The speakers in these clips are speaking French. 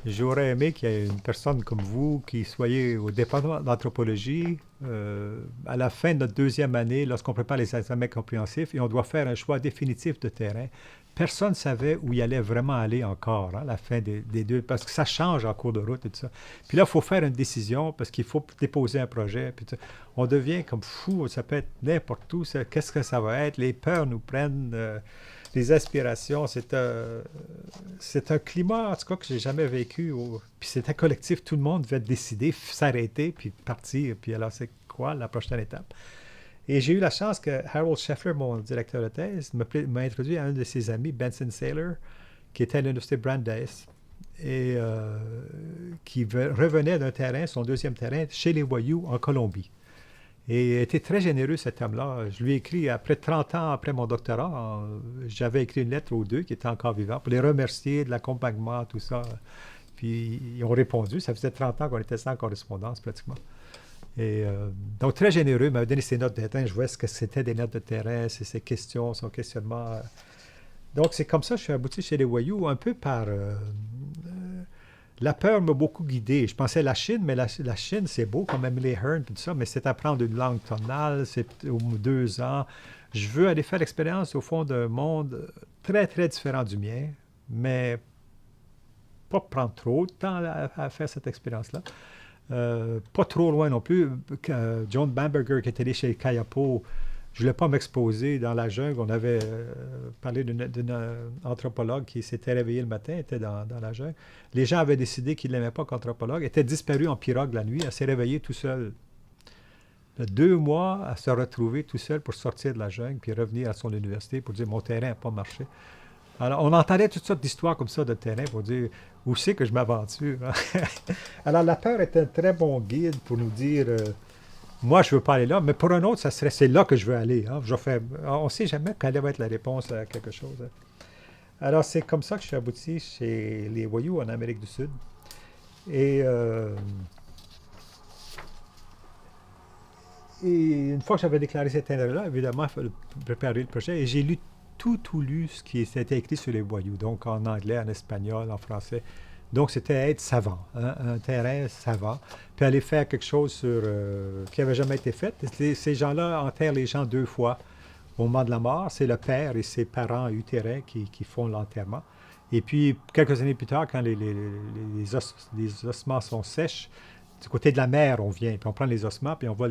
J'aurais aimé qu'il y ait une personne comme vous qui soyez au département d'anthropologie à la fin de notre deuxième année, lorsqu'on prépare les examens compréhensifs et on doit faire un choix définitif de terrain. Personne ne savait où il allait vraiment aller encore à la fin des deux, parce que ça change en cours de route et tout ça. Puis là, il faut faire une décision parce qu'il faut déposer un projet. Puis on devient comme fou, ça peut être n'importe où. Qu'est-ce que ça va être? Les peurs nous prennent. Les aspirations, c'est un climat, en tout cas, que j'ai jamais vécu. Puis c'était collectif, tout le monde devait décider, s'arrêter, puis partir. Puis alors, c'est quoi la prochaine étape? Et j'ai eu la chance que Harold Scheffler, mon directeur de thèse, m'a introduit à un de ses amis, Benson Saylor, qui était à l'Université Brandeis, et qui revenait d'un terrain, son deuxième terrain, chez les Voyous, en Colombie. Et il était très généreux, cet homme-là. Je lui ai écrit, après 30 ans après mon doctorat, j'avais écrit une lettre aux deux qui étaient encore vivants pour les remercier de l'accompagnement, tout ça. Puis ils ont répondu. Ça faisait 30 ans qu'on était sans correspondance pratiquement. Et donc très généreux, il m'avait donné ses notes de terrain. Je voyais ce que c'était des notes de terrain, ses questions, son questionnement. Donc c'est comme ça que je suis abouti chez les Voyous, un peu par la peur m'a beaucoup guidé. Je pensais à la Chine, mais la Chine, c'est beau, comme Emily Hearn, tout ça, mais c'est apprendre une langue tonale, c'est au 2 ans. Je veux aller faire l'expérience, au fond, d'un monde très, très différent du mien, mais pas prendre trop de temps à faire cette expérience-là. Pas trop loin non plus. John Bamberger, qui était allé chez Kayapo, je ne voulais pas m'exposer dans la jungle. On avait parlé d'une anthropologue qui s'était réveillée le matin, était dans la jungle. Les gens avaient décidé qu'ils ne l'aimaient pas qu'anthropologue. Elle était disparue en pirogue la nuit. Elle s'est réveillée tout seule. 2 mois à se retrouver tout seul pour sortir de la jungle puis revenir à son université pour dire mon terrain n'a pas marché. Alors, on entendait toutes sortes d'histoires comme ça de terrain pour dire où c'est que je m'aventure. Alors, la peur est un très bon guide pour nous dire moi, je ne veux pas aller là, mais pour un autre, ça serait c'est là que je veux aller. Hein. On ne sait jamais quelle va être la réponse à quelque chose. Hein. Alors, c'est comme ça que je suis abouti chez les Voyous en Amérique du Sud. Et, euh, et une fois que j'avais déclaré cet intérêt-là, évidemment, il fallait préparer le projet. Et j'ai lu tout lu ce qui était écrit sur les Voyous, donc en anglais, en espagnol, en français. Donc, c'était être savant, hein, un terrain savant, puis aller faire quelque chose qui n'avait jamais été fait. Ces gens-là enterrent les gens 2 fois au moment de la mort. C'est le père et ses parents utérins qui font l'enterrement. Et puis, quelques années plus tard, quand les ossements sont sèches, du côté de la mère, on vient, puis on prend les ossements, puis on va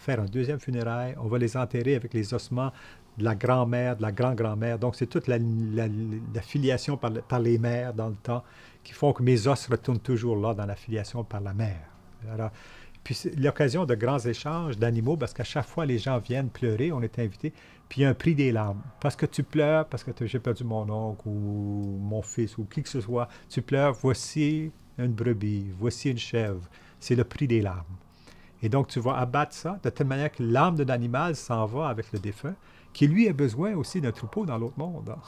faire un deuxième funérail. On va les enterrer avec les ossements de la grand-mère, de la grand-grand-mère. Donc, c'est toute la filiation par les mères dans le temps qui font que mes os retournent toujours là dans la filiation par la mère. Alors, puis c'est l'occasion de grands échanges d'animaux parce qu'à chaque fois, les gens viennent pleurer, on est invités, puis il y a un prix des larmes. Parce que tu pleures, parce que j'ai perdu mon oncle ou mon fils ou qui que ce soit, tu pleures, voici une brebis, voici une chèvre. C'est le prix des larmes. Et donc, tu vas abattre ça de telle manière que l'âme de l'animal s'en va avec le défunt, qui lui a besoin aussi d'un troupeau dans l'autre monde. Hein.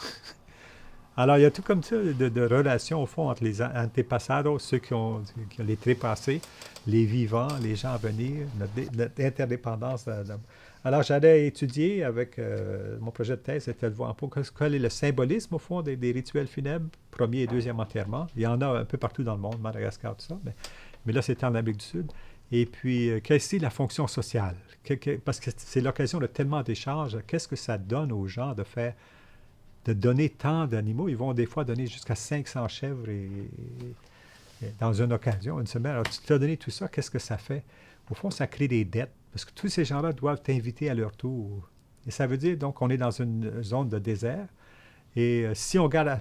Alors, il y a tout comme ça de relations, au fond, entre les antépassados, ceux qui ont les trépassés, les vivants, les gens à venir, notre interdépendance. Alors, j'allais étudier avec mon projet de thèse, c'était de voir un peu quel est le symbolisme, au fond, des rituels funèbres, premier et deuxième enterrement. Il y en a un peu partout dans le monde, Madagascar, tout ça, mais là, c'était en Amérique du Sud. Et puis, quelle est la fonction sociale? Parce que c'est l'occasion de tellement d'échanges. Qu'est-ce que ça donne aux gens de donner tant d'animaux? Ils vont des fois donner jusqu'à 500 chèvres dans une occasion, une semaine. Alors, tu te as donné tout ça, qu'est-ce que ça fait? Au fond, ça crée des dettes. Parce que tous ces gens-là doivent t'inviter à leur tour. Et ça veut dire, donc, qu'on est dans une zone de désert. Et si on garde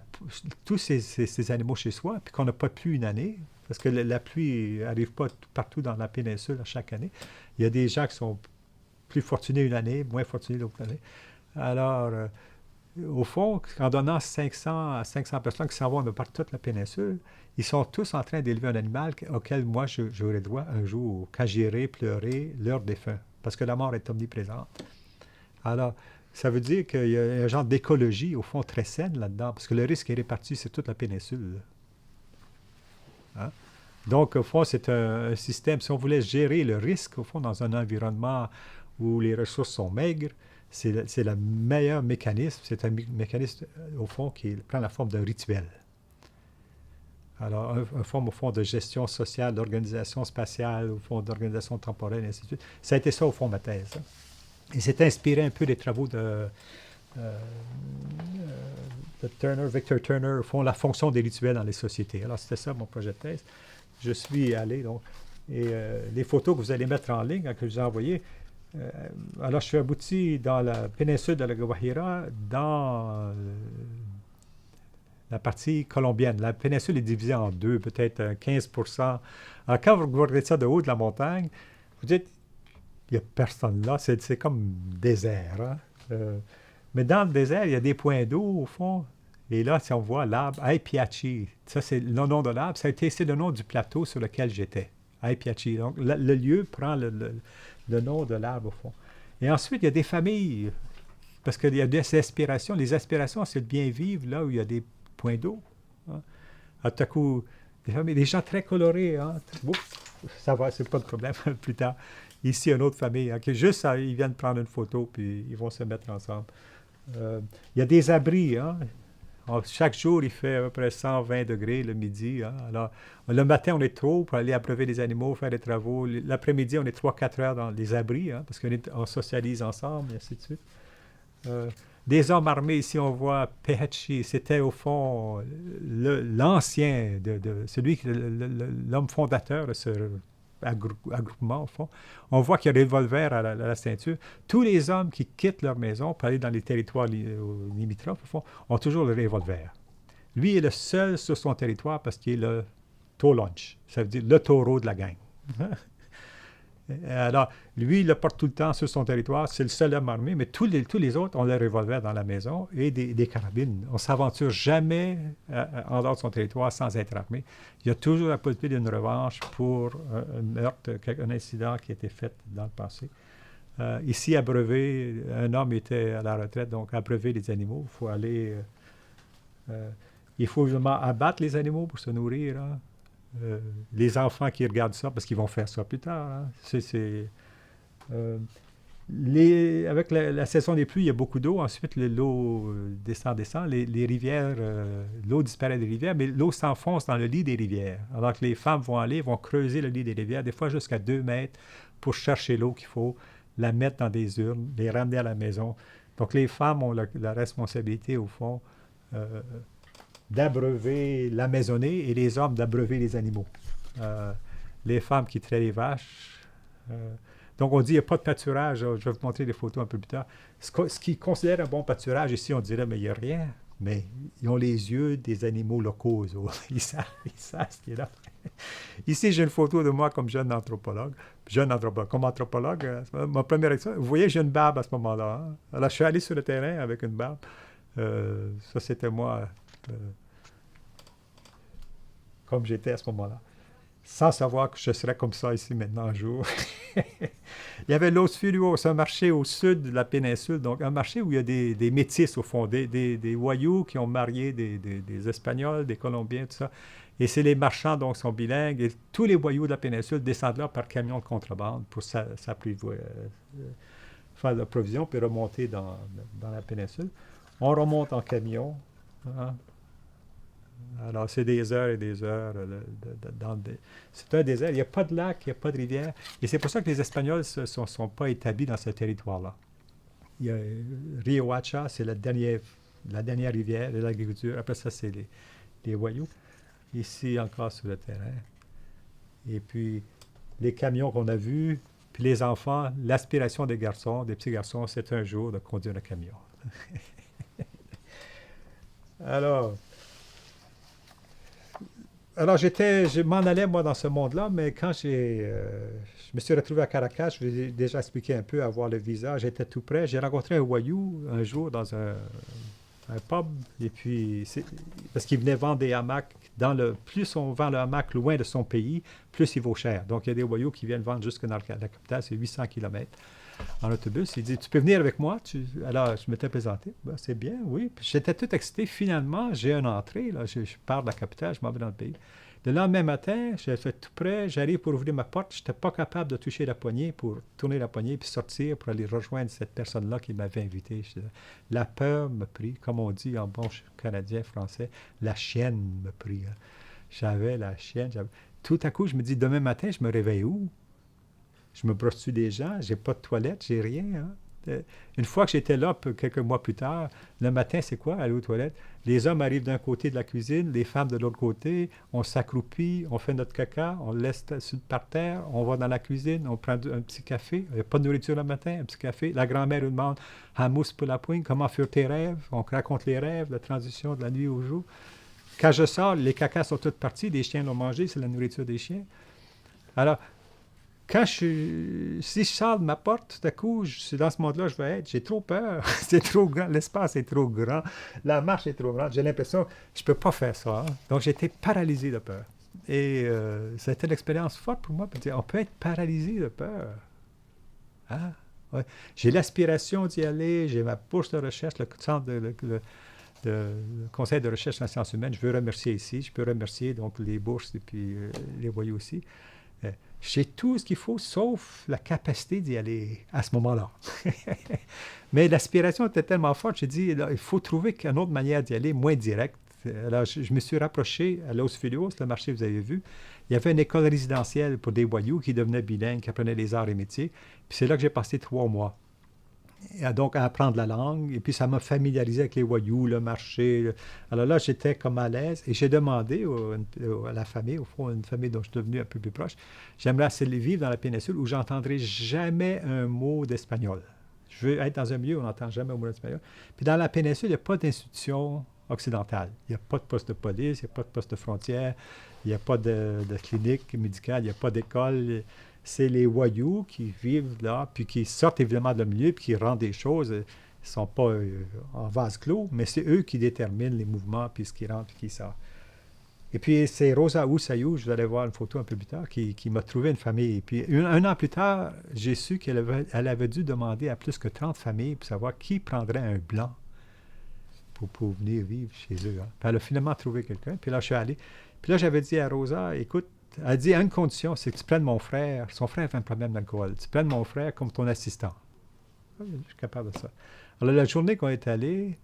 tous ces animaux chez soi, puis qu'on n'a pas de pluie une année, parce que la pluie n'arrive pas partout dans la péninsule chaque année, il y a des gens qui sont plus fortunés une année, moins fortunés l'autre année. Alors, au fond, en donnant 500 à 500 personnes qui s'en vont de par toute la péninsule, ils sont tous en train d'élever un animal auquel moi j'aurai droit un jour, quand j'irai pleurer leur défunt, parce que la mort est omniprésente. Alors, Ça veut dire qu'il y a un genre d'écologie, au fond, très saine là-dedans, parce que le risque est réparti sur toute la péninsule. Hein? Donc, au fond, c'est un système, si on voulait gérer le risque, au fond, dans un environnement où les ressources sont maigres, c'est le meilleur mécanisme. C'est un mécanisme, au fond, qui prend la forme d'un rituel. Alors, une forme, au fond, de gestion sociale, d'organisation spatiale, au fond, d'organisation temporelle, et ainsi de suite. Ça a été ça, au fond, ma thèse. Hein. Et c'est inspiré un peu des travaux de Turner, Victor Turner, au fond, la fonction des rituels dans les sociétés. Alors, c'était ça, mon projet de thèse. Je suis allé, donc, et les photos que vous allez mettre en ligne, hein, que je vous ai envoyées, alors, je suis abouti dans la péninsule de la Guajira, dans la partie colombienne. La péninsule est divisée en deux, peut-être 15%. Alors, quand vous regardez ça de haut de la montagne, vous dites, il n'y a personne là, c'est comme désert. Hein? Mais dans le désert, il y a des points d'eau, au fond. Et là, si on voit l'arbre, Aipiachi, ça, c'est le nom de l'arbre. Ça a été le nom du plateau sur lequel j'étais. Aipiachi. Donc, le lieu prend le nom de l'arbre, au fond. Et ensuite, il y a des familles, parce qu'il y a des aspirations. Les aspirations, c'est de bien vivre là où il y a des points d'eau. Hein. À tout à coup, des gens très colorés. Hein. Ça va, c'est pas de problème plus tard. Ici, une autre famille, hein, qui juste, ils viennent prendre une photo, puis ils vont se mettre ensemble. Il y a des abris. Hein. Alors, chaque jour, il fait à peu près 120 degrés le midi. Hein. Alors, le matin, on est tôt pour aller abreuver les animaux, faire des travaux. L'après-midi, on est 3-4 heures dans les abris, hein, parce qu'on socialise ensemble, et ainsi de suite. Des hommes armés, ici, on voit Pehachi. C'était, au fond, l'ancien, l'homme fondateur de ce groupement, au fond. On voit qu'il y a des revolvers à la ceinture. Tous les hommes qui quittent leur maison pour aller dans les territoires limitrophes, au fond, ont toujours le revolver. Lui est le seul sur son territoire parce qu'il est le tolonch. Ça veut dire le taureau de la gang. Alors, lui, il le porte tout le temps sur son territoire. C'est le seul homme armé, mais tous les autres ont le revolver dans la maison et des carabines. On ne s'aventure jamais en dehors de son territoire sans être armé. Il y a toujours la possibilité d'une revanche pour un meurtre, un incident qui a été fait dans le passé. Ici, abreuver, un homme était à la retraite, donc abreuver les animaux. Il faut aller... il faut évidemment abattre les animaux pour se nourrir, hein. Les enfants qui regardent ça, parce qu'ils vont faire ça plus tard. Hein. Avec la saison des pluies, il y a beaucoup d'eau. Ensuite, l'eau descend. Les rivières, l'eau disparaît des rivières, mais l'eau s'enfonce dans le lit des rivières. Alors que les femmes vont creuser le lit des rivières, des fois jusqu'à 2 mètres, pour chercher l'eau qu'il faut, la mettre dans des urnes, les ramener à la maison. Donc, les femmes ont la responsabilité, au fond, d'abreuver la maisonnée et les hommes d'abreuver les animaux. Les femmes qui traient les vaches. Donc, on dit qu'il n'y a pas de pâturage. Je vais vous montrer des photos un peu plus tard. Ce qu'ils considèrent un bon pâturage, ici, on dirait, mais il n'y a rien. Mais ils ont les yeux des animaux locaux. Ils savent ce qui est là. Ici, j'ai une photo de moi comme jeune anthropologue. Comme anthropologue, ma première expérience. Vous voyez, j'ai une barbe à ce moment-là. Hein? Alors, je suis allé sur le terrain avec une barbe. Ça, c'était moi... comme j'étais à ce moment-là, sans savoir que je serais comme ça ici maintenant un jour. Il y avait Los Furios, un marché au sud de la péninsule, donc un marché où il y a des métis au fond, des voyous qui ont marié des Espagnols, des Colombiens, tout ça. Et c'est les marchands, donc, sont bilingues, et tous les voyous de la péninsule descendent là par camion de contrebande pour faire la provision, puis remonter dans la péninsule. On remonte en camion, hein. Alors, c'est des heures et des heures. C'est un désert. Il n'y a pas de lac, il n'y a pas de rivière. Et c'est pour ça que les Espagnols ne sont pas établis dans ce territoire-là. Il y a Riohacha, c'est la dernière rivière de l'agriculture. Après ça, c'est les voyous. Ici, encore sur le terrain. Et puis, les camions qu'on a vus, puis les enfants, l'aspiration des petits garçons, c'est un jour de conduire un camion. Alors, je m'en allais, moi, dans ce monde-là, mais quand je me suis retrouvé à Caracas, je vous ai déjà expliqué un peu, avoir le visa, j'étais tout près. J'ai rencontré un voyou un jour dans un pub, et puis, parce qu'il venait vendre des hamacs. Plus on vend le hamac loin de son pays, plus il vaut cher. Donc, il y a des voyous qui viennent vendre jusque dans la capitale, c'est 800 km. en autobus. Il dit, tu peux venir avec moi? Alors, je m'étais présenté. Ben, c'est bien, oui. Puis j'étais tout excité. Finalement, j'ai une entrée. Là. Je pars de la capitale, je m'en vais dans le pays. Le lendemain matin, j'ai fait tout prêt. J'arrive pour ouvrir ma porte. Je n'étais pas capable de toucher la poignée pour tourner la poignée puis sortir pour aller rejoindre cette personne-là qui m'avait invité. La peur me prit, comme on dit en bon canadien français, la chienne me prit. Hein. J'avais la chienne. Tout à coup, je me dis, demain matin, je me réveille où? Je me brosse-tu des gens? J'ai pas de toilette, j'ai rien. Hein? Une fois que j'étais là, quelques mois plus tard, le matin, c'est quoi, aller aux toilettes? Les hommes arrivent d'un côté de la cuisine, les femmes de l'autre côté, on s'accroupit, on fait notre caca, on le laisse par terre, on va dans la cuisine, on prend un petit café, il n'y a pas de nourriture le matin, un petit café. La grand-mère nous demande, Hamous pour la poigne, comment faire tes rêves? On raconte les rêves, la transition de la nuit au jour. Quand je sors, les cacas sont toutes partis, les chiens l'ont mangé, c'est la nourriture des chiens. Alors, si je sors de ma porte, tout à coup, c'est dans ce monde-là je vais être. J'ai trop peur. C'est trop grand. L'espace est trop grand. La marche est trop grande. J'ai l'impression que je ne peux pas faire ça. Hein. Donc, j'étais paralysé de peur. Et ça a été une expérience forte pour moi. On peut être paralysé de peur. Hein? Ouais. J'ai l'aspiration d'y aller. J'ai ma bourse de recherche, le centre le Conseil de recherche en sciences humaines. Je veux remercier ici. Je peux remercier donc les bourses et puis les voyous aussi. J'ai tout ce qu'il faut, sauf la capacité d'y aller à ce moment-là. Mais l'aspiration était tellement forte, j'ai dit, là, il faut trouver une autre manière d'y aller, moins directe. Alors, je me suis rapproché à Los Felios, le marché, vous avez vu. Il y avait une école résidentielle pour des voyous qui devenaient bilingues, qui apprenaient les arts et métiers. Puis c'est là que j'ai passé 3 mois. Donc, à apprendre la langue. Et puis, ça m'a familiarisé avec les voyous, le marché. Alors là, j'étais comme à l'aise. Et j'ai demandé à la famille, au fond, une famille dont je suis devenu un peu plus proche, j'aimerais assez vivre dans la péninsule où j'entendrai jamais un mot d'espagnol. Je veux être dans un milieu où on n'entend jamais un mot d'espagnol. Puis dans la péninsule, il n'y a pas d'institution occidentale. Il n'y a pas de poste de police, il n'y a pas de poste de frontière, il n'y a pas de clinique médicale, il n'y a pas d'école. C'est les voyous qui vivent là, puis qui sortent évidemment de le milieu, puis qui rendent des choses. Ils ne sont pas en vase clos, mais c'est eux qui déterminent les mouvements, puis ce qui rentre, puis qui sort. Et puis c'est Rosa Oussayou, je vais aller voir une photo un peu plus tard, qui m'a trouvé une famille. Et puis un an plus tard, j'ai su qu'elle avait dû demander à plus que 30 familles pour savoir qui prendrait un blanc pour venir vivre chez eux. Hein. Puis elle a finalement trouvé quelqu'un, puis là je suis allé. Puis là j'avais dit à Rosa, écoute, elle a dit, à une condition, c'est que tu prennes mon frère. Son frère avait un problème d'alcool. Tu prennes mon frère comme ton assistant. Je suis capable de ça. Alors, la journée qu'on est allé,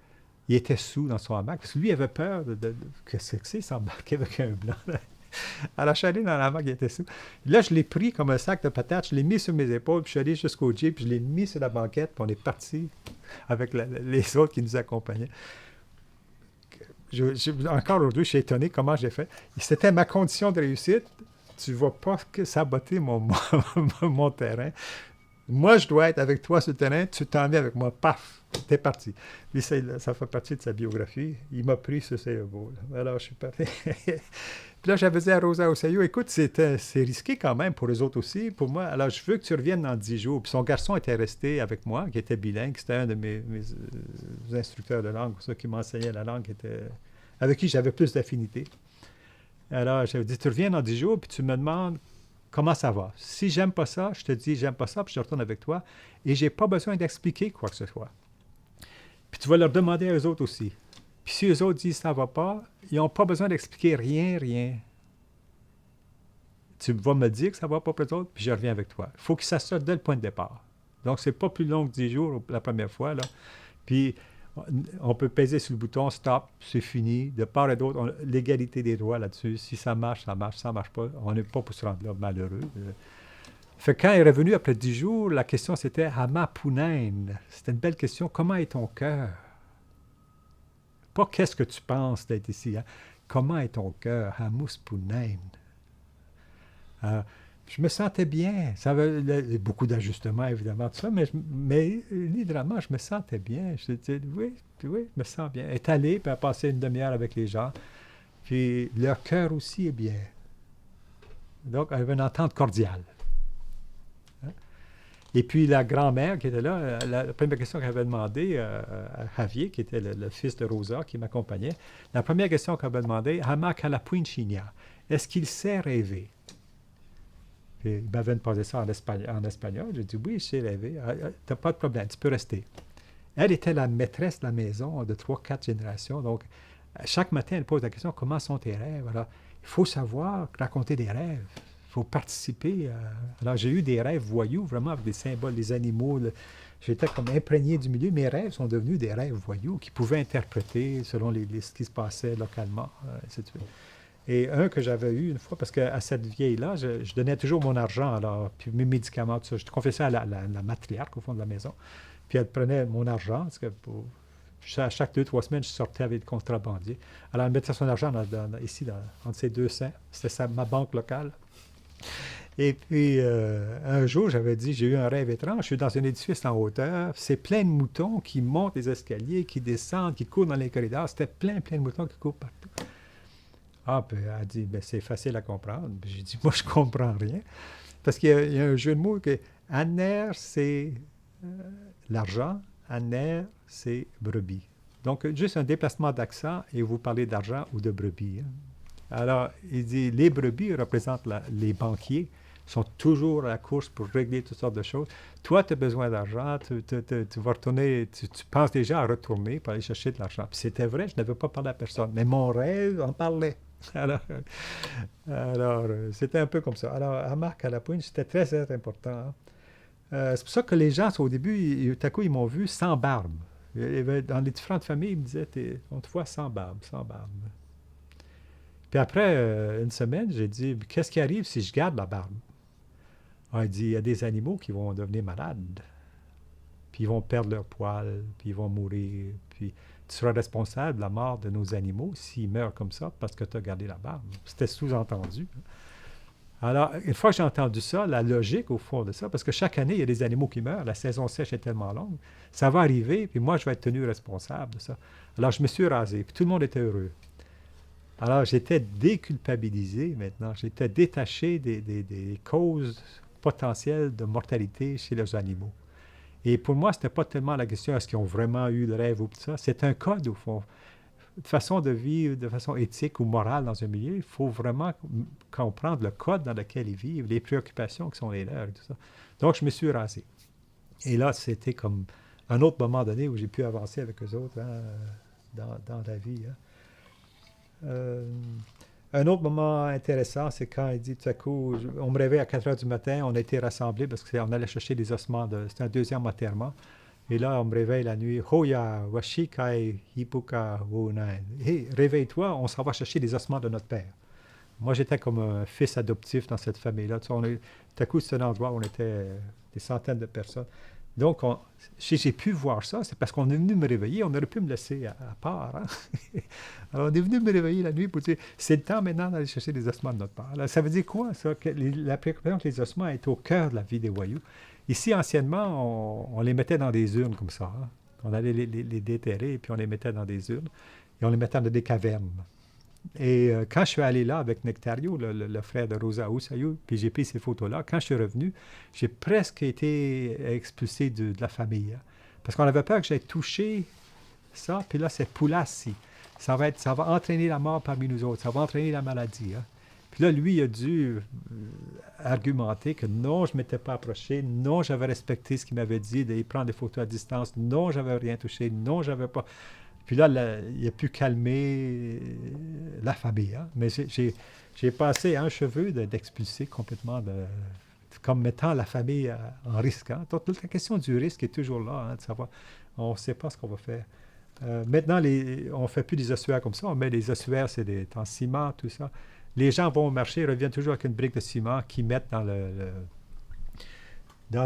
il était sous dans son hamac. Parce que lui, il avait peur que c'est s'embarquer avec un blanc. Alors, je suis allé dans l'hamac, il était sous. Là, je l'ai pris comme un sac de patates, je l'ai mis sur mes épaules, puis je suis allé jusqu'au Jeep, puis je l'ai mis sur la banquette, puis on est parti avec les autres qui nous accompagnaient. Encore aujourd'hui, je suis étonné comment j'ai fait. C'était ma condition de réussite. Tu ne vas pas saboter mon terrain. Moi, je dois être avec toi sur le terrain. Tu t'en viens avec moi. Paf! T'es parti. Puis ça fait partie de sa biographie. Il m'a pris sur ses ébaules. Alors, je suis parti. Puis là, j'avais dit à Rosa Oussayou, écoute, c'est risqué quand même pour les autres aussi. Pour moi, alors je veux que tu reviennes dans 10 jours. Puis son garçon était resté avec moi, qui était bilingue. C'était un de mes instructeurs de langue, ceux qui m'enseignaient la langue, avec qui j'avais plus d'affinité. Alors, j'avais dit, tu reviens dans 10 jours, puis tu me demandes comment ça va. Si j'aime pas ça, je te dis, j'aime pas ça, puis je retourne avec toi. Et j'ai pas besoin d'expliquer quoi que ce soit. Puis tu vas leur demander à eux autres aussi. Puis si eux autres disent ça va pas, ils n'ont pas besoin d'expliquer rien. Tu vas me dire que ça va pas pour eux autres, puis je reviens avec toi. Il faut que ça sorte dès le point de départ. Donc, c'est pas plus long que 10 jours la première fois, là. Puis, on peut peser sur le bouton stop, c'est fini. De part et d'autre, l'égalité des droits là-dessus. Si ça marche, ça marche. Ça marche pas, on n'est pas pour se rendre là malheureux. Fait que quand il est revenu après 10 jours, la question c'était Hama Punain. C'était une belle question. Comment est ton cœur? Pas qu'est-ce que tu penses d'être ici. Hein? Comment est ton cœur? Hamus Punain. Je me sentais bien. Ça avait beaucoup d'ajustements, évidemment, tout ça, mais littéralement, je me sentais bien. Je disais, oui, je me sens bien. Elle est allée, puis elle a passé une demi-heure avec les gens. Puis leur cœur aussi est bien. Donc, elle avait une entente cordiale. Hein? Et puis, la grand-mère qui était là, la première question qu'elle avait demandé à Javier, qui était le fils de Rosa, qui m'accompagnait, la première question qu'elle avait demandé, Hama Kalapuinchinia, est-ce qu'il sait rêver? Puis il m'avait posé ça en espagnol. J'ai dit, oui, je sais rêver. T'as pas de problème, tu peux rester. Elle était la maîtresse de la maison de 3, 4 générations. Donc, chaque matin, elle pose la question, comment sont tes rêves? Alors, il faut savoir raconter des rêves. Il faut participer. Alors, j'ai eu des rêves voyous, vraiment, avec des symboles, des animaux. J'étais comme imprégné du milieu. Mes rêves sont devenus des rêves voyous qui pouvaient interpréter selon ce qui se passait localement, ainsi de suite. Et un que j'avais eu une fois, parce qu'à cette vieille-là, je donnais toujours mon argent, alors, puis mes médicaments, tout ça. Je confessais à la matriarque au fond de la maison. Puis elle prenait mon argent, parce que chaque 2, 3 semaines, je sortais avec des contrebandiers. Alors elle mettait son argent ici, entre ses deux seins. C'était ma banque locale. Et puis, un jour, j'avais dit, j'ai eu un rêve étrange. Je suis dans un édifice en hauteur. C'est plein de moutons qui montent les escaliers, qui descendent, qui courent dans les corridors. C'était plein de moutons qui courent partout. Ah, puis elle a dit, ben, c'est facile à comprendre. Puis j'ai dit, moi, je comprends rien. Parce qu'il y a un jeu de mots que Aner, c'est l'argent. Aner, c'est brebis. Donc, juste un déplacement d'accent et vous parlez d'argent ou de brebis. Alors, il dit, les brebis représentent les banquiers, sont toujours à la course pour régler toutes sortes de choses. Toi, tu as besoin d'argent, tu vas retourner, tu penses déjà à retourner pour aller chercher de l'argent. Puis c'était vrai, je n'avais pas parlé à personne, mais mon rêve en parlait. Alors, c'était un peu comme ça. Alors, à Marc à la Pointe, c'était très, très important. C'est pour ça que les gens, au début, tout à coup, ils m'ont vu sans barbe. Dans les différentes familles, ils me disaient, on te voit sans barbe, sans barbe. Puis après une semaine, j'ai dit, qu'est-ce qui arrive si je garde la barbe? Ah, il dit, il y a des animaux qui vont devenir malades, puis ils vont perdre leur poil, puis ils vont mourir, puis tu seras responsable de la mort de nos animaux s'ils meurent comme ça parce que tu as gardé la barbe. C'était sous-entendu. Alors, une fois que j'ai entendu ça, la logique au fond de ça, parce que chaque année, il y a des animaux qui meurent, la saison sèche est tellement longue, ça va arriver, puis moi, je vais être tenu responsable de ça. Alors, je me suis rasé, puis tout le monde était heureux. Alors, j'étais déculpabilisé maintenant. J'étais détaché des causes potentielles de mortalité chez les animaux. Et pour moi, ce n'était pas tellement la question est-ce qu'ils ont vraiment eu le rêve ou tout ça. C'est un code, au fond. De façon de vivre de façon éthique ou morale dans un milieu, il faut vraiment comprendre le code dans lequel ils vivent, les préoccupations qui sont les leurs et tout ça. Donc, je me suis rasé. Et là, c'était comme un autre moment donné où j'ai pu avancer avec eux autres dans la vie. Un autre moment intéressant, c'est quand il dit tout à coup, on me réveille à 4 heures du matin, on a été rassemblés parce qu'on allait chercher des ossements, c'était un deuxième enterrement. Et là, on me réveille la nuit, Hoya, Washikai, Hipuka, Wunan. Hé, réveille-toi, on s'en va chercher des ossements de notre père. Moi, j'étais comme un fils adoptif dans cette famille-là. Tu sais, tout à coup, c'est un endroit où on était des centaines de personnes. Donc, si j'ai pu voir ça, c'est parce qu'on est venu me réveiller. On aurait pu me laisser à part. Hein? Alors, on est venu me réveiller la nuit pour dire, c'est le temps maintenant d'aller chercher des ossements de notre père. Alors, ça veut dire quoi, ça? Que la préoccupation que les ossements est au cœur de la vie des voyous. Ici, anciennement, on les mettait dans des urnes comme ça. Hein? On allait les déterrer, puis on les mettait dans des urnes, et on les mettait dans des cavernes. Et quand je suis allé là avec Nectario, le frère de Rosa Oussayou, puis j'ai pris ces photos-là, quand je suis revenu, j'ai presque été expulsé de la famille. Hein, parce qu'on avait peur que j'aie touché ça, puis là, c'est Poulassi. Ça va entraîner la mort parmi nous autres, ça va entraîner la maladie. Hein. Puis là, lui, il a dû argumenter que non, je ne m'étais pas approché, non, j'avais respecté ce qu'il m'avait dit, de prendre des photos à distance, non, j'avais rien touché, non, j'avais pas... Puis là, il a pu calmer la famille. Hein? Mais j'ai passé un cheveu d'expulser complètement, comme mettant la famille en risque. Hein? Donc, la question du risque est toujours là, hein, de savoir, on ne sait pas ce qu'on va faire. Maintenant, on ne fait plus des ossuaires comme ça. On met des ossuaires, c'est en ciment, tout ça. Les gens vont au marché, reviennent toujours avec une brique de ciment qu'ils mettent dans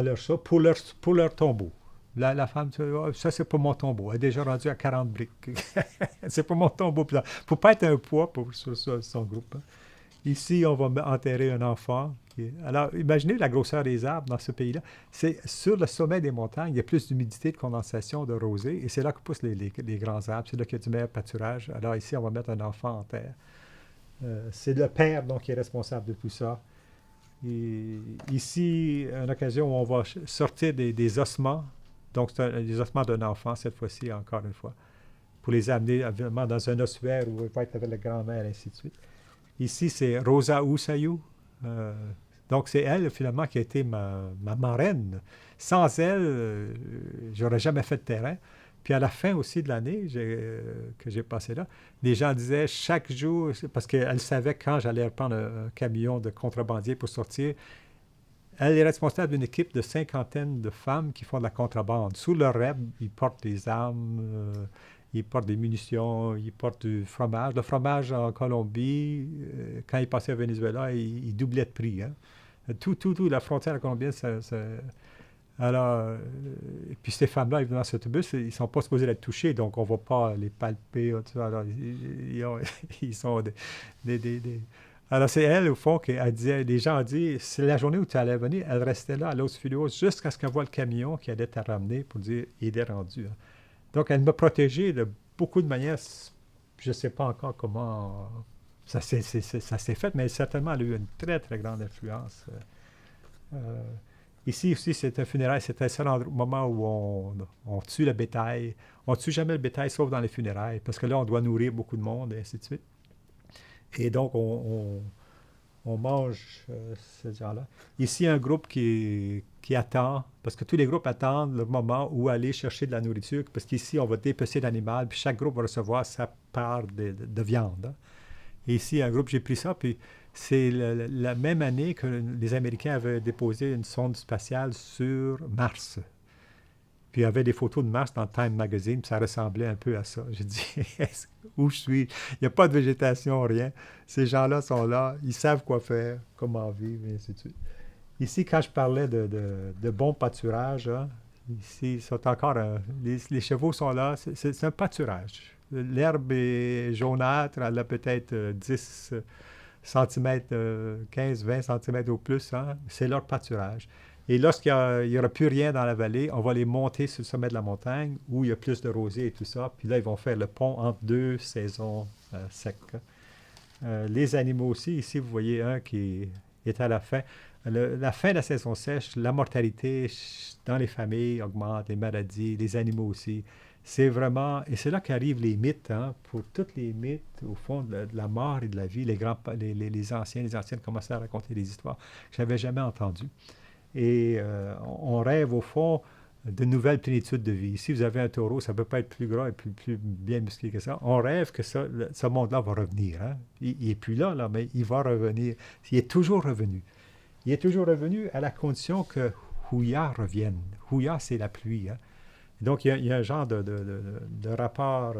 leur ça pour leur tombeau. La femme, ça c'est pour mon tombeau. Elle est déjà rendue à 40 briques. C'est pour mon tombeau. Pour ne pas être un poids sur son groupe. Hein. Ici, on va enterrer un enfant. Alors, imaginez la grosseur des arbres dans ce pays-là. C'est sur le sommet des montagnes, il y a plus d'humidité, de condensation, de rosée, et c'est là que poussent les grands arbres. C'est là qu'il y a du meilleur pâturage. Alors ici, on va mettre un enfant en terre. C'est le père donc qui est responsable de tout ça. Et ici, une occasion où on va sortir des ossements. Donc, c'est des ossements d'un enfant, cette fois-ci, encore une fois, pour les amener vraiment dans un ossuaire où il va être avec la grand-mère, ainsi de suite. Ici, c'est Rosa Oussayou. Donc, c'est elle, finalement, qui a été ma marraine. Sans elle, j'aurais jamais fait de terrain. Puis à la fin aussi de l'année que j'ai passé là, les gens disaient chaque jour, parce qu'elle savait quand j'allais reprendre un camion de contrebandier pour sortir, elle est responsable d'une équipe de cinquantaine de femmes qui font de la contrebande. Sous leur rep, ils portent des armes, ils portent des munitions, ils portent du fromage. Le fromage en Colombie, quand il passait au Venezuela, il doublait de prix. Hein. Tout, la frontière colombienne, alors, et puis ces femmes-là, évidemment, cet autobus, ils ne sont pas supposés être touchés, donc on ne va pas les palper. Tout ça. Alors, ils sont des. Alors, c'est elle, au fond, qui disait, les gens ont dit, c'est la journée où tu allais venir, elle restait là à Los Felios jusqu'à ce qu'elle voit le camion qui allait te ramener pour dire, il est rendu. Hein. Donc, elle m'a protégé de beaucoup de manières. Je ne sais pas encore comment ça s'est fait, mais certainement, elle a eu une très, très grande influence. Euh, Ici aussi, c'est un funérail, c'était le seul moment où on tue le bétail. On ne tue jamais le bétail, sauf dans les funérailles, parce que là, on doit nourrir beaucoup de monde, et ainsi de suite. Et donc, on mange ces gens-là. Ici, un groupe qui attend, parce que tous les groupes attendent le moment où aller chercher de la nourriture, parce qu'ici, on va dépecer l'animal, puis chaque groupe va recevoir sa part de viande. Hein. Et ici, un groupe, j'ai pris ça, puis c'est la même année que les Américains avaient déposé une sonde spatiale sur Mars. Puis il y avait des photos de Mars dans Time Magazine, puis ça ressemblait un peu à ça. J'ai dit, où je suis? Il n'y a pas de végétation, rien. Ces gens-là sont là, ils savent quoi faire, comment vivre, et ainsi de suite. Ici, quand je parlais de bon pâturage, hein, ici, sont encore, les chevaux sont là, c'est un pâturage. L'herbe est jaunâtre, elle a peut-être 10 centimètres, 15, 20 centimètres au plus, hein, c'est leur pâturage. Et lorsqu'il n'y aura plus rien dans la vallée, on va les monter sur le sommet de la montagne où il y a plus de rosiers et tout ça. Puis là, ils vont faire le pont entre deux saisons secs. Les animaux aussi, ici, vous voyez un qui est à la fin. La fin de la saison sèche, la mortalité dans les familles augmente, les maladies, les animaux aussi. C'est vraiment, et c'est là qu'arrivent les mythes, hein, pour tous les mythes, au fond, de la mort et de la vie. Les anciens, les anciennes commençaient à raconter des histoires que je n'avais jamais entendues. Et on rêve, au fond, de nouvelles plénitudes de vie. Si vous avez un taureau, ça ne peut pas être plus gras et plus bien musclé que ça. On rêve que ce monde-là va revenir. Hein. Il n'est plus là, mais il va revenir. Il est toujours revenu. Il est toujours revenu à la condition que Houya revienne. Houya, c'est la pluie. Hein. Donc, il y a un genre de rapport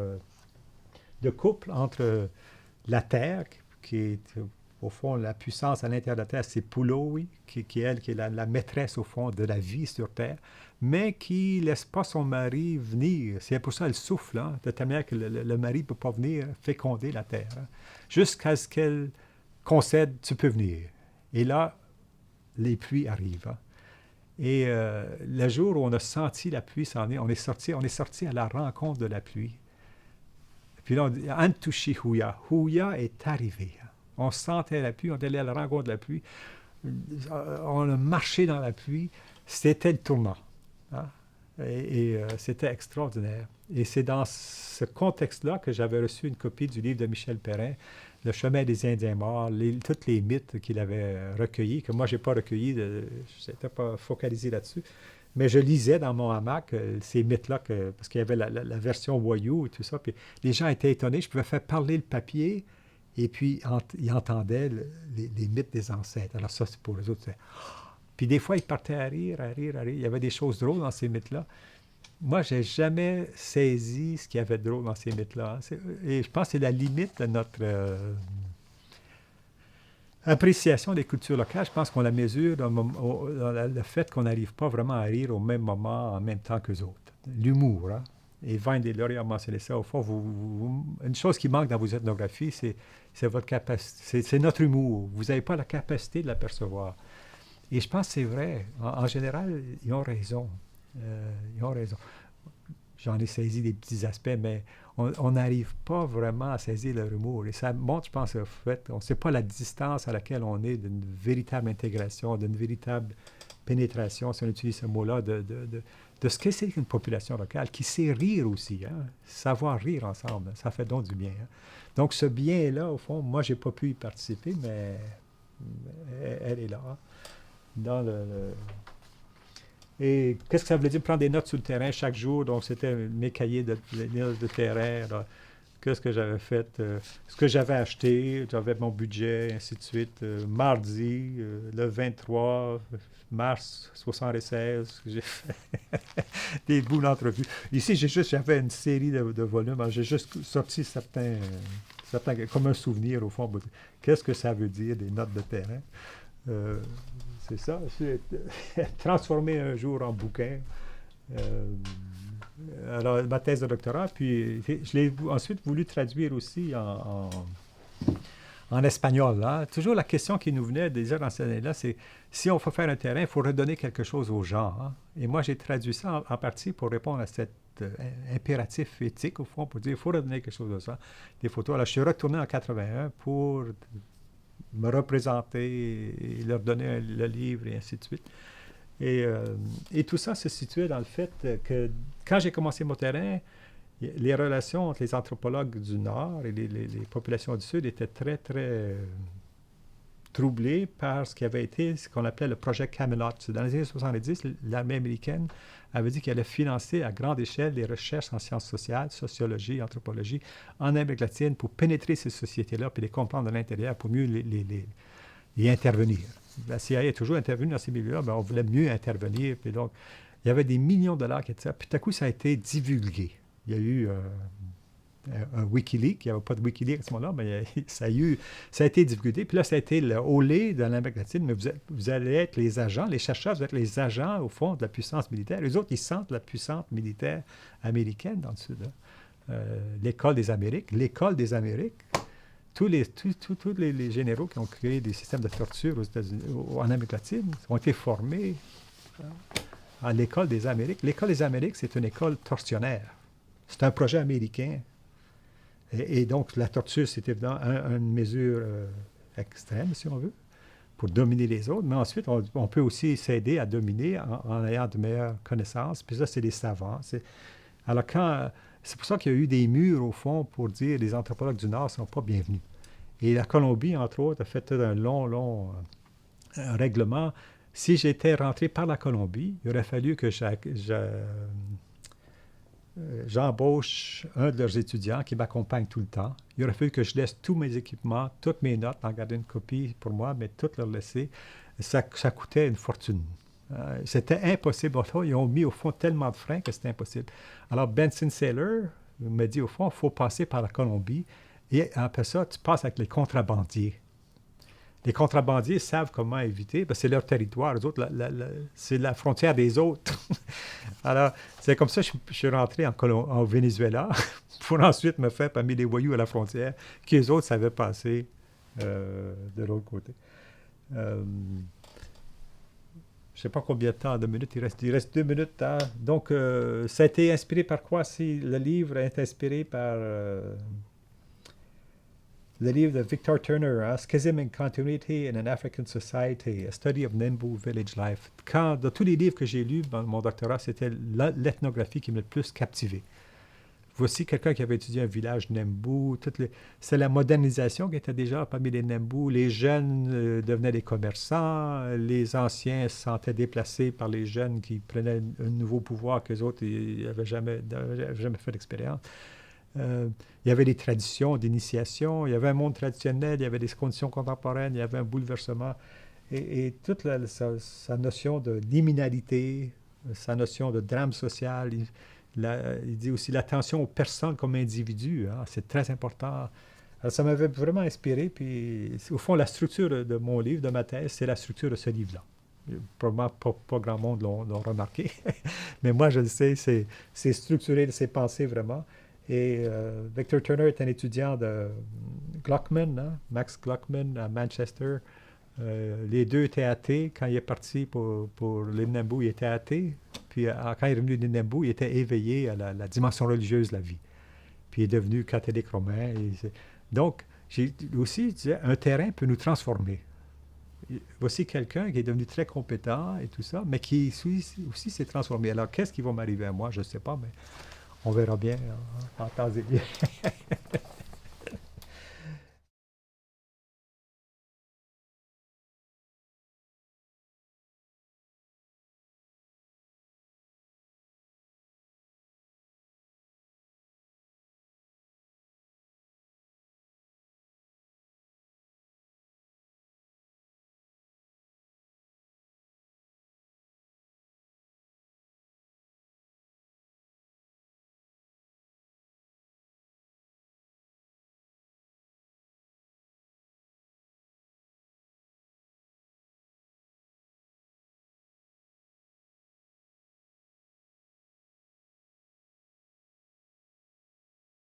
de couple entre la Terre, qui est au fond la puissance à l'intérieur de la Terre, c'est Pulowi, qui est elle, qui est la maîtresse au fond de la vie sur Terre, mais qui ne laisse pas son mari venir. C'est pour ça qu'elle souffle, hein, de telle manière que le mari ne peut pas venir féconder la Terre. Hein, jusqu'à ce qu'elle concède, tu peux venir. Et là, les pluies arrivent. Hein. Et le jour où on a senti la pluie s'en est, on est sorti à la rencontre de la pluie. Puis là, on dit, Antushi Houya. Houya est arrivé. On sentait la pluie, on est allé à la rencontre de la pluie. On a marché dans la pluie. C'était le tournant. Hein? Et c'était extraordinaire. Et c'est dans ce contexte-là que j'avais reçu une copie du livre de Michel Perrin, Le chemin des Indiens morts, tous les mythes qu'il avait recueillis, que moi, je n'ai pas recueillis, je n'étais pas focalisé là-dessus. Mais je lisais dans mon hamac ces mythes-là, parce qu'il y avait la version voyou et tout ça. Puis les gens étaient étonnés. Je pouvais faire parler le papier, et puis ils entendaient les mythes des ancêtres. Alors ça, c'est pour eux autres. Puis des fois, ils partaient à rire. Il y avait des choses drôles dans ces mythes-là. Moi, je n'ai jamais saisi ce qu'il y avait de drôle dans ces mythes-là. Et je pense que c'est la limite de notre appréciation des cultures locales. Je pense qu'on la mesure dans le fait qu'on n'arrive pas vraiment à rire au même moment, en même temps qu'eux autres. L'humour, hein? Et Vine des Lauriers a mentionné ça. Au fond, une chose qui manque dans vos ethnographies, c'est votre capacité. C'est notre humour. Vous n'avez pas la capacité de l'apercevoir. Et je pense que c'est vrai. En général, ils ont raison. Ils ont raison. J'en ai saisi des petits aspects, mais on n'arrive pas vraiment à saisir leur humour. Et ça montre, je pense, au fait, on ne sait pas la distance à laquelle on est d'une véritable intégration, d'une véritable pénétration, si on utilise ce mot-là, de ce que c'est qu'une population locale, qui sait rire aussi. Hein? Savoir rire ensemble, ça fait donc du bien. Hein? Donc, ce bien-là, au fond, moi, je n'ai pas pu y participer, mais elle est là. Dans Et qu'est-ce que ça voulait dire prendre des notes sur le terrain chaque jour? Donc, c'était mes cahiers de terrain. Là. Qu'est-ce que j'avais fait? Ce que j'avais acheté, j'avais mon budget, ainsi de suite. Mardi, le 23 mars 76, j'ai fait des bouts d'entrevue. Ici, j'avais une série de volumes. Alors, j'ai juste sorti certains, comme un souvenir, au fond. Qu'est-ce que ça veut dire, des notes de terrain? Euh, c'est ça. Transformé un jour en bouquin. Alors, ma thèse de doctorat, puis je l'ai ensuite voulu traduire aussi en espagnol. Là. Toujours la question qui nous venait déjà dans cette année-là, c'est si on veut faire un terrain, il faut redonner quelque chose aux gens. Hein. Et moi, j'ai traduit ça en partie pour répondre à cet impératif éthique, au fond, pour dire il faut redonner quelque chose aux gens. Des photos. Alors, je suis retourné en 81 pour me représenter et leur donner le livre et ainsi de suite. Et tout ça se situait dans le fait que quand j'ai commencé mon terrain, les relations entre les anthropologues du Nord et les populations du Sud étaient très, très troublées par ce qui avait été ce qu'on appelait le projet Camelot. Dans les années 70, l'armée américaine avait dit qu'elle allait financer à grande échelle les recherches en sciences sociales, sociologie, anthropologie, en Amérique latine pour pénétrer ces sociétés-là et les comprendre de l'intérieur pour mieux y intervenir. La CIA a toujours intervenu dans ces milieux-là, mais on voulait mieux intervenir. Puis donc, il y avait des millions de dollars qui étaient ça. Puis tout à coup, ça a été divulgué. Il y a eu un Wikileaks. Il n'y avait pas de Wikileaks à ce moment-là, mais ça a été divulgué. Puis là, ça a été le olé dans l'Amérique latine. Mais vous allez être les agents, les chercheurs, vous êtes les agents, au fond, de la puissance militaire. Les autres, ils sentent la puissance militaire américaine dans le Sud. Hein. L'école des Amériques. Tous les généraux qui ont créé des systèmes de torture aux États-Unis, en Amérique latine ont été formés à l'École des Amériques. L'École des Amériques, c'est une école tortionnaire. C'est un projet américain. Et donc, la torture, c'est évidemment une mesure extrême, si on veut, pour dominer les autres. Mais ensuite, on peut aussi s'aider à dominer en ayant de meilleures connaissances. Puis ça, c'est des savants. Alors, c'est pour ça qu'il y a eu des murs, au fond, pour dire que les anthropologues du Nord ne sont pas bienvenus. Et la Colombie, entre autres, a fait un long règlement. Si j'étais rentré par la Colombie, il aurait fallu que j'embauche un de leurs étudiants qui m'accompagne tout le temps. Il aurait fallu que je laisse tous mes équipements, toutes mes notes, en garder une copie pour moi, mais toutes leur laisser. Ça coûtait une fortune. C'était impossible. Ils ont mis au fond tellement de freins que c'était impossible. Alors Benson Saylor me dit au fond, il faut passer par la Colombie et après ça, tu passes avec les contrebandiers. Les contrebandiers savent comment éviter, parce que c'est leur territoire. Les autres, c'est la frontière des autres. Alors, c'est comme ça que je suis rentré en Venezuela pour ensuite me faire parmi les voyous à la frontière, qui eux autres savaient passer de l'autre côté. Je ne sais pas combien de temps, 2 minutes, il reste 2 minutes. Hein? Donc, ça a été inspiré par quoi? Si le livre est inspiré par le livre de Victor Turner, hein? Schism and Continuity in an African Society, A Study of Nembu Village Life. De tous les livres que j'ai lus dans mon doctorat, c'était l'ethnographie qui m'a le plus captivé. Voici quelqu'un qui avait étudié un village Nembu. C'est la modernisation qui était déjà parmi les Nembu. Les jeunes devenaient des commerçants. Les anciens se sentaient déplacés par les jeunes qui prenaient un nouveau pouvoir qu'eux autres n'avaient jamais fait d'expérience. Il y avait des traditions d'initiation. Il y avait un monde traditionnel. Il y avait des conditions contemporaines. Il y avait un bouleversement. Et toute sa notion de liminalité, sa notion de drame social. Il dit aussi l'attention aux personnes comme individus. Hein, c'est très important. Alors, ça m'avait vraiment inspiré. Puis, au fond, la structure de mon livre, de ma thèse, c'est la structure de ce livre-là. Probablement pas grand monde l'ont remarqué. Mais moi, je le sais, c'est structuré, c'est pensé vraiment. Et Victor Turner est un étudiant de Gluckman, hein, Max Gluckman à Manchester. Les deux étaient athées. Quand il est parti pour les Nembu, il était athée. Puis quand il est revenu des Nembu, il était éveillé à la dimension religieuse de la vie. Puis il est devenu catholique romain. Donc, j'ai aussi dit, un terrain peut nous transformer. Voici quelqu'un qui est devenu très compétent et tout ça, mais qui aussi s'est transformé. Alors, qu'est-ce qui va m'arriver à moi? Je ne sais pas, mais on verra bien en temps et lieu.